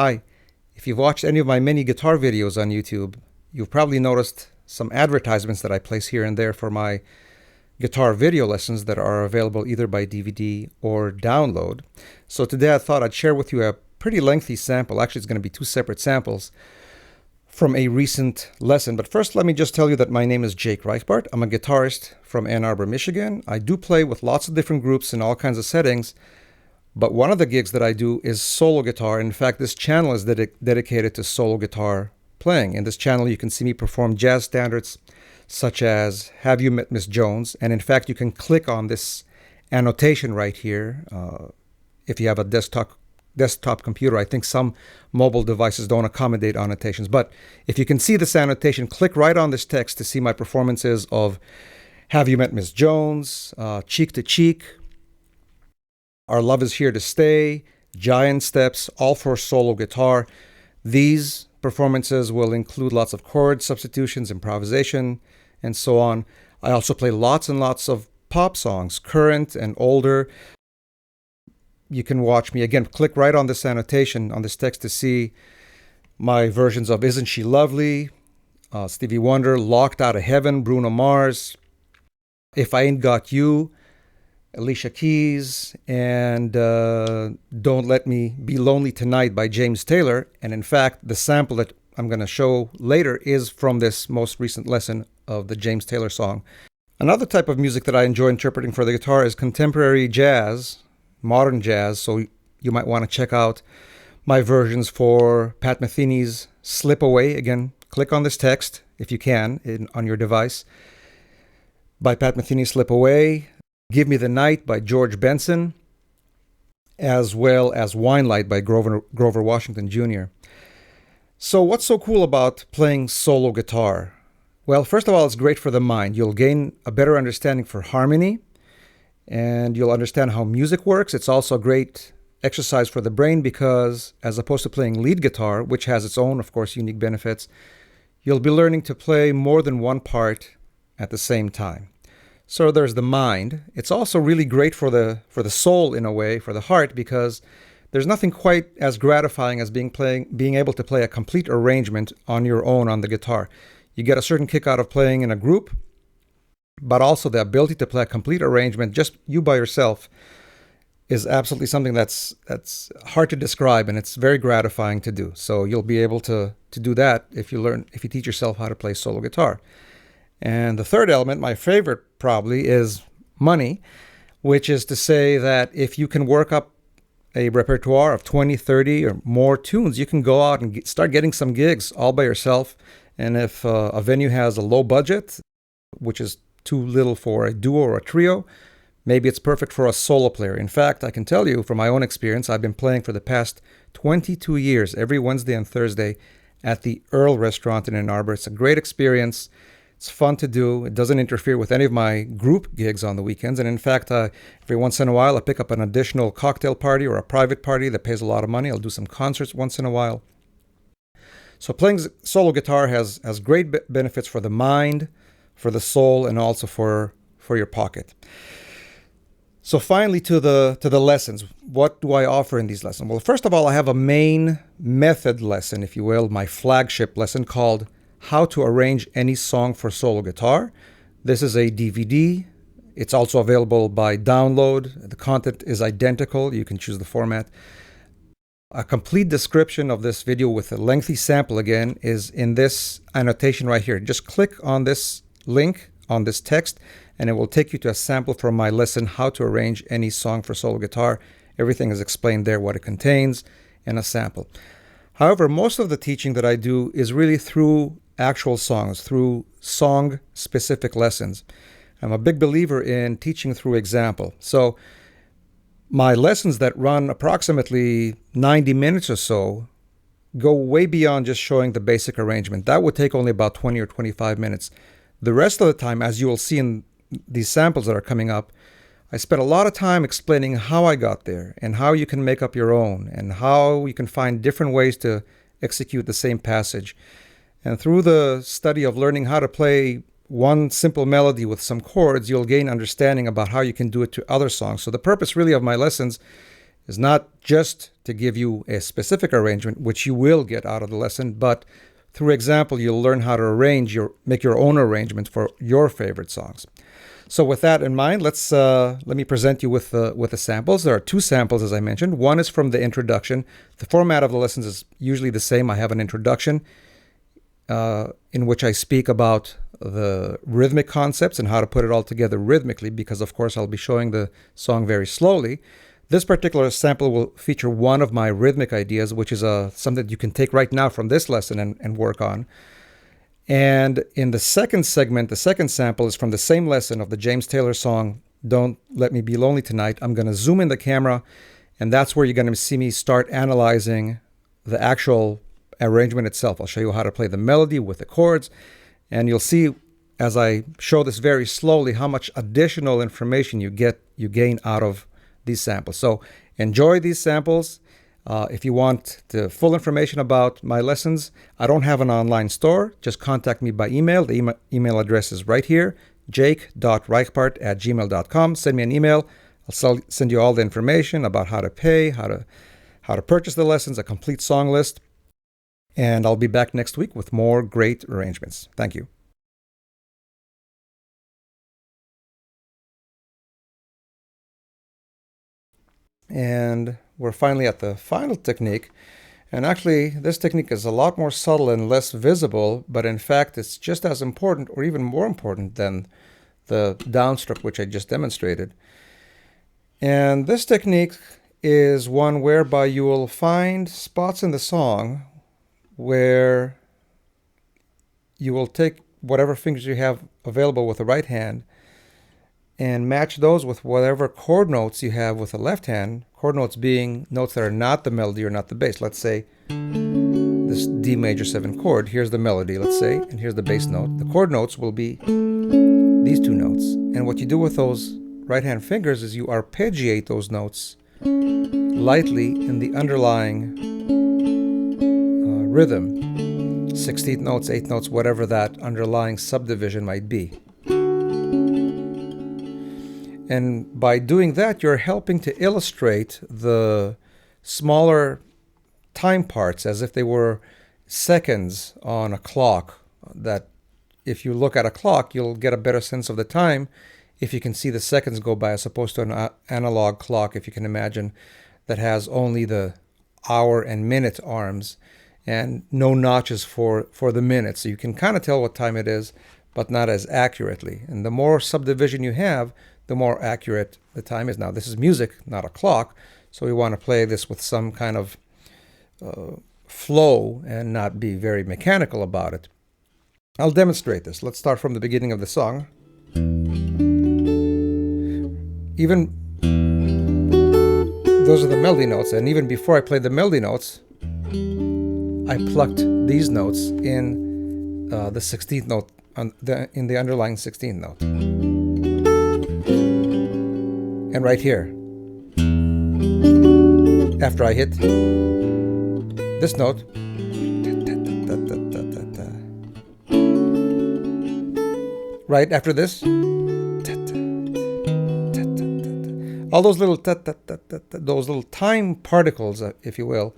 Hi, if you've watched any of my mini guitar videos on YouTube, you've probably noticed some advertisements that I place here and there for my guitar video lessons that are available either by DVD or download. So today I thought I'd share with you a pretty lengthy sample. Actually, it's going to be two separate samples from a recent lesson. But first, let me just tell you that my name is Jake Reichbart. I'm a guitarist from Ann Arbor, Michigan. I do play with lots of different groups in all kinds of settings. But one of the gigs that I do is solo guitar. In fact, this channel is dedicated to solo guitar playing. In this channel, you can see me perform jazz standards such as Have You Met Miss Jones? And in fact, you can click on this annotation right here. If you have a desktop computer, I think some mobile devices don't accommodate annotations. But if you can see this annotation, click right on this text to see my performances of Have You Met Miss Jones, Cheek to Cheek, Our Love Is Here to Stay, Giant Steps, all for solo guitar. These performances will include lots of chord substitutions, improvisation, and so on. I also play lots and lots of pop songs, current and older. You can watch me, again, click right on this annotation, on this text to see my versions of Isn't She Lovely, Stevie Wonder, Locked Out of Heaven, Bruno Mars, If I Ain't Got You, Alicia Keys, and Don't Let Me Be Lonely Tonight by James Taylor. And in fact, the sample that I'm going to show later is from this most recent lesson of the James Taylor song. Another type of music that I enjoy interpreting for the guitar is contemporary jazz, modern jazz. So you might want to check out my versions for Pat Metheny's Slip Away. Again, click on this text if you can on your device. By Pat Metheny, Slip Away. Give Me the Night by George Benson, as well as Wine Light by Grover Washington Jr. So what's so cool about playing solo guitar? Well, first of all, it's great for the mind. You'll gain a better understanding for harmony, and you'll understand how music works. It's also a great exercise for the brain because as opposed to playing lead guitar, which has its own, of course, unique benefits, you'll be learning to play more than one part at the same time. So there's the mind. It's also really great for the soul in a way, for the heart, because there's nothing quite as gratifying as being able to play a complete arrangement on your own on the guitar. You get a certain kick out of playing in a group, but also the ability to play a complete arrangement just you by yourself is absolutely something that's hard to describe, and it's very gratifying to do. So you'll be able to do that if you teach yourself how to play solo guitar. And the third element, my favorite probably, is money, which is to say that if you can work up a repertoire of 20, 30 or more tunes, you can go out and start getting some gigs all by yourself. And if a venue has a low budget, which is too little for a duo or a trio, maybe it's perfect for a solo player. In fact, I can tell you from my own experience, I've been playing for the past 22 years, every Wednesday and Thursday at the Earl Restaurant in Ann Arbor. It's a great experience. It's fun to do. It doesn't interfere with any of my group gigs on the weekends. And in fact, every once in a while, I pick up an additional cocktail party or a private party that pays a lot of money. I'll do some concerts once in a while. So playing solo guitar has great benefits for the mind, for the soul, and also for your pocket. So finally, to the lessons. What do I offer in these lessons? Well, first of all, I have a main method lesson, if you will, my flagship lesson called How to Arrange Any Song for Solo Guitar. This is a DVD. It's also available by download. The content is identical. You can choose the format. A complete description of this video with a lengthy sample again is in this annotation right here. Just click on this link on this text and it will take you to a sample from my lesson, How to Arrange Any Song for Solo Guitar. Everything is explained there, what it contains, and a sample. However, most of the teaching that I do is really through actual songs, through song-specific lessons. I'm a big believer in teaching through example. So my lessons that run approximately 90 minutes or so go way beyond just showing the basic arrangement. That would take only about 20 or 25 minutes. The rest of the time, as you will see in these samples that are coming up, I spent a lot of time explaining how I got there and how you can make up your own and how you can find different ways to execute the same passage. And through the study of learning how to play one simple melody with some chords, you'll gain understanding about how you can do it to other songs. So the purpose really of my lessons is not just to give you a specific arrangement, which you will get out of the lesson, but through example, you'll learn how to make your own arrangement for your favorite songs. So with that in mind, let me present you with the samples. There are two samples, as I mentioned. One is from the introduction. The format of the lessons is usually the same. I have an introduction in which I speak about the rhythmic concepts and how to put it all together rhythmically, because of course I'll be showing the song very slowly. This particular sample will feature one of my rhythmic ideas, which is something that you can take right now from this lesson and work on. And in the second segment, the second sample is from the same lesson of the James Taylor song, Don't Let Me Be Lonely Tonight. I'm going to zoom in the camera, and that's where you're going to see me start analyzing the actual arrangement itself. I'll show you how to play the melody with the chords, and you'll see as I show this very slowly how much additional information you gain out of these samples. So enjoy these samples. If you want the full information about my lessons, I don't have an online store. Just contact me by email. The email address is right here, jake.reichbart@gmail.com. Send me an email. I'll send you all the information about how to pay, how to purchase the lessons, a complete song list. And I'll be back next week with more great arrangements. Thank you. And we're finally at the final technique. And actually, this technique is a lot more subtle and less visible, but in fact, it's just as important or even more important than the downstroke, which I just demonstrated. And this technique is one whereby you will find spots in the song where you will take whatever fingers you have available with the right hand and match those with whatever chord notes you have with the left hand, chord notes being notes that are not the melody or not the bass. Let's say this D major 7 chord, here's the melody, let's say, and here's the bass note. The chord notes will be these two notes. And what you do with those right hand fingers is you arpeggiate those notes lightly in the underlying rhythm, 16th notes, 8th notes, whatever that underlying subdivision might be. And by doing that, you're helping to illustrate the smaller time parts as if they were seconds on a clock. That if you look at a clock, you'll get a better sense of the time if you can see the seconds go by, as opposed to an analog clock, if you can imagine, that has only the hour and minute arms and no notches for the minutes. So you can kind of tell what time it is, but not as accurately. And the more subdivision you have, the more accurate the time is. Now, this is music, not a clock, so we want to play this with some kind of flow and not be very mechanical about it. I'll demonstrate this. Let's start from the beginning of the song. Even those are the melody notes, and even before I played the melody notes, I plucked these notes in the 16th note, in the underlying 16th note. And right here, after I hit this note, right after this, all those little those little time particles, if you will,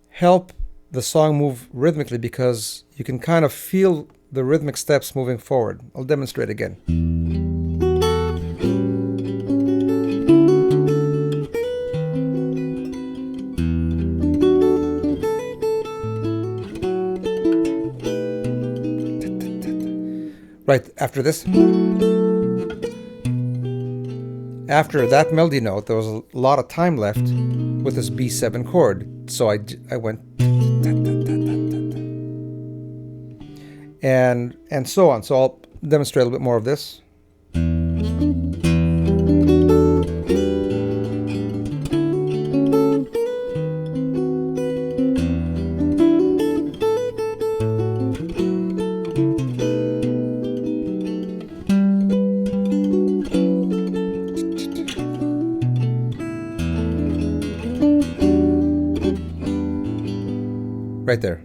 help the song move rhythmically because you can kind of feel the rhythmic steps moving forward. I'll demonstrate again. Right after this, after that melody note, there was a lot of time left with this B7 chord. So I went and so on. So I'll demonstrate a little bit more of this. Right there.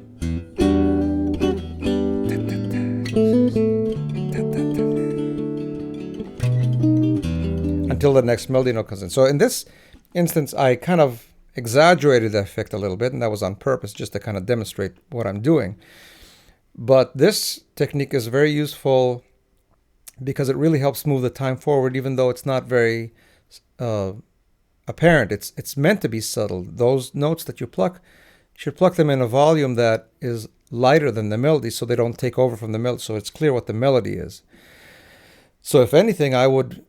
Until the next melody note comes in. So in this instance, I kind of exaggerated the effect a little bit, and that was on purpose, just to kind of demonstrate what I'm doing. But this technique is very useful because it really helps move the time forward, even though it's not very apparent. It's meant to be subtle. Those notes that you pluck, you should pluck them in a volume that is lighter than the melody, so they don't take over from the melody, so it's clear what the melody is. So if anything, I would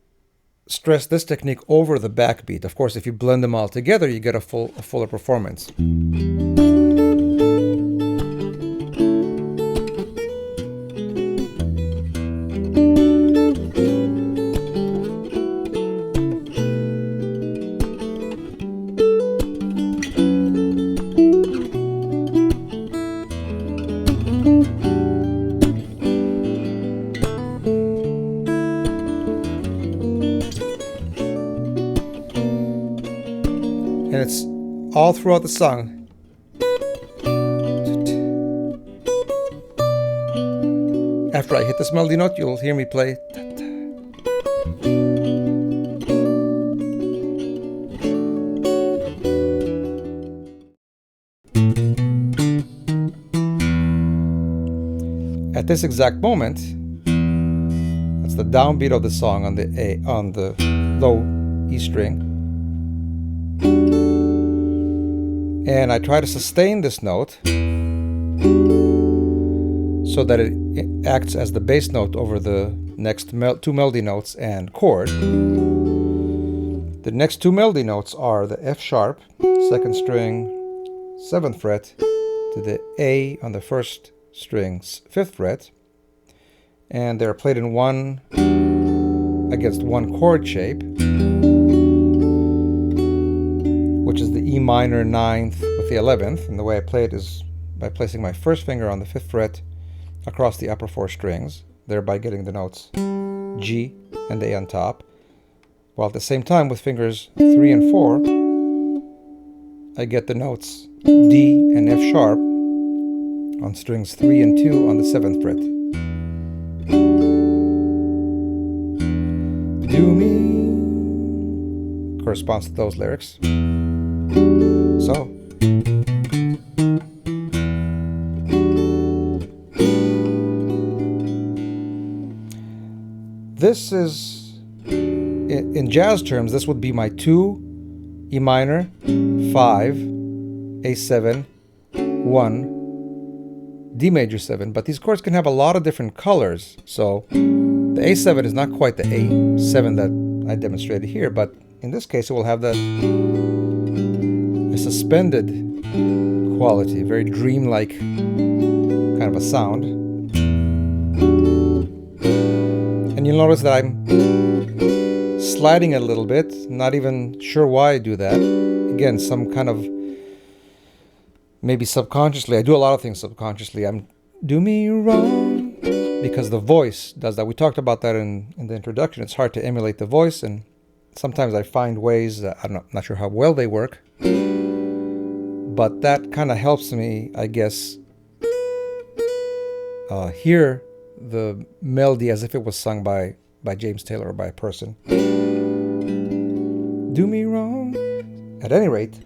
stress this technique over the backbeat. Of course, if you blend them all together, you get a fuller performance. And it's all throughout the song. After I hit this melody note, you'll hear me play. At this exact moment, that's the downbeat of the song on the low E string. And I try to sustain this note so that it acts as the bass note over the next two melody notes and chord. The next two melody notes are the F sharp, 2nd string, 7th fret, to the A on the 1st string's 5th fret. And they're played in one against one chord shape, which is the E minor 9th with the 11th. And the way I play it is by placing my 1st finger on the 5th fret across the upper 4 strings, thereby getting the notes G and A on top, while at the same time with fingers 3 and 4, I get the notes D and F sharp on strings 3 and 2 on the 7th fret. Do me corresponds to those lyrics. So, this is, in jazz terms, this would be my 2, E minor, 5, A7, 1, D major 7, but these chords can have a lot of different colors. So the A7 is not quite the A7 that I demonstrated here, but in this case it will have a suspended quality, very dreamlike kind of a sound. And you'll notice that I'm sliding it a little bit, not even sure why I do that. Again, some kind of, maybe subconsciously, I do a lot of things subconsciously. Do me wrong, because the voice does that. We talked about that in the introduction. It's hard to emulate the voice, and sometimes I find ways that I'm not sure how well they work, but that kind of helps me, I guess, hear the melody as if it was sung by James Taylor or by a person. Do me wrong. At any rate,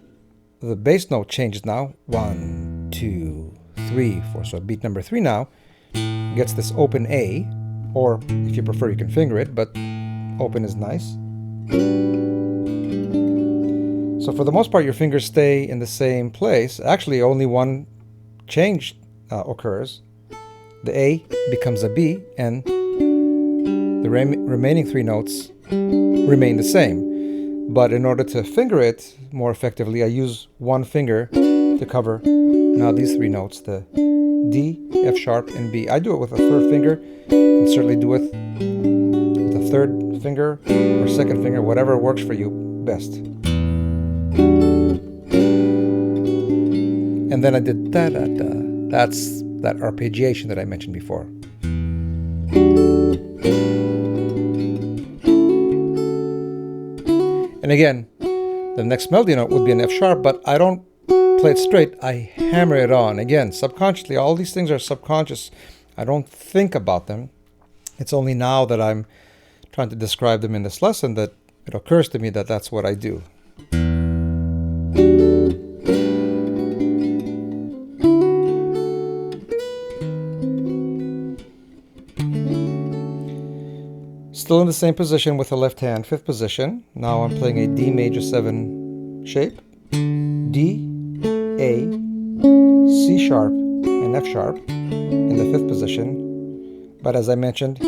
the bass note changes now. 1, 2, 3, 4. So beat number 3 now gets this open A, or if you prefer, you can finger it, but open is nice. So for the most part, your fingers stay in the same place. Actually, only one change occurs. The A becomes a B, and the remaining 3 notes remain the same. But in order to finger it more effectively, I use one finger to cover now these 3 notes, the D, F sharp, and B. I do it with a 3rd finger. You can certainly do it with a 3rd finger or 2nd finger, whatever works for you best. And then I did da-da-da. That's that arpeggiation that I mentioned before. And again, the next melody note would be an F sharp, but I don't play it straight. I hammer it on. Again, subconsciously. All these things are subconscious. I don't think about them. It's only now that I'm trying to describe them in this lesson that it occurs to me that that's what I do. Still in the same position with the left hand, 5th position. Now I'm playing a D major 7 shape. D, A, C sharp, and F sharp in the 5th position. But as I mentioned,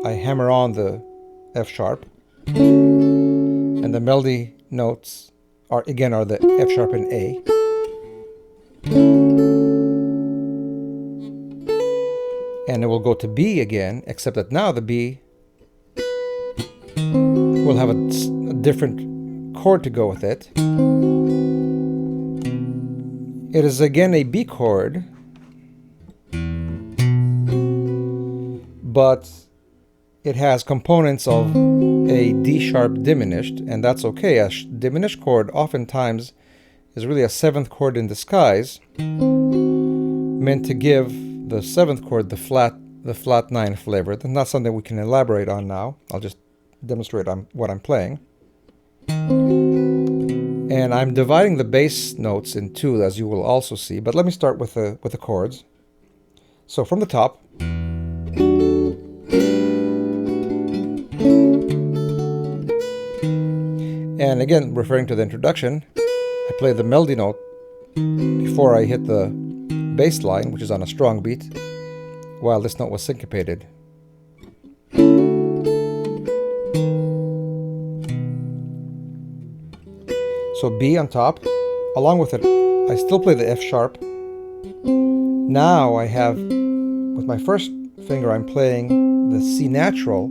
I hammer on the F sharp. And the melody notes are the F sharp and A. And it will go to B again, except that now the B will have a different chord to go with it. It is again a B chord, but it has components of a D sharp diminished, and that's okay. A diminished chord oftentimes is really a 7th chord in disguise, meant to give the 7th chord the flat 9 flavor. That's not something we can elaborate on now. I'll just demonstrate what I'm playing. And I'm dividing the bass notes in two, as you will also see. But let me start with the chords. So from the top, and again, referring to the introduction, I play the melody note before I hit the bass line, which is on a strong beat, while this note was syncopated. So B on top. Along with it, I still play the F sharp. Now I have, with my first finger, I'm playing the C natural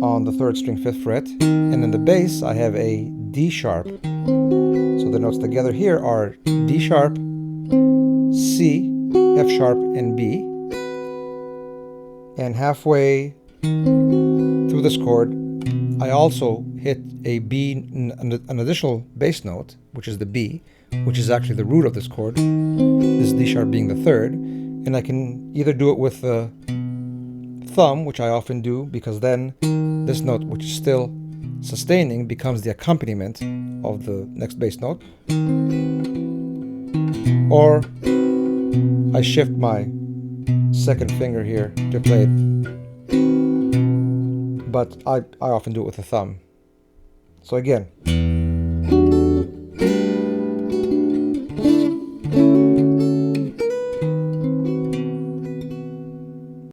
on the 3rd string 5th fret, and in the bass I have a D sharp. So the notes together here are D sharp, C, F sharp, and B. And halfway through this chord, I also hit a B, an additional bass note, which is the B, which is actually the root of this chord, this D sharp being the 3rd. And I can either do it with the thumb, which I often do, because then this note, which is still sustaining, becomes the accompaniment of the next bass note. Or I shift my 2nd finger here to play it, but I often do it with the thumb. So again,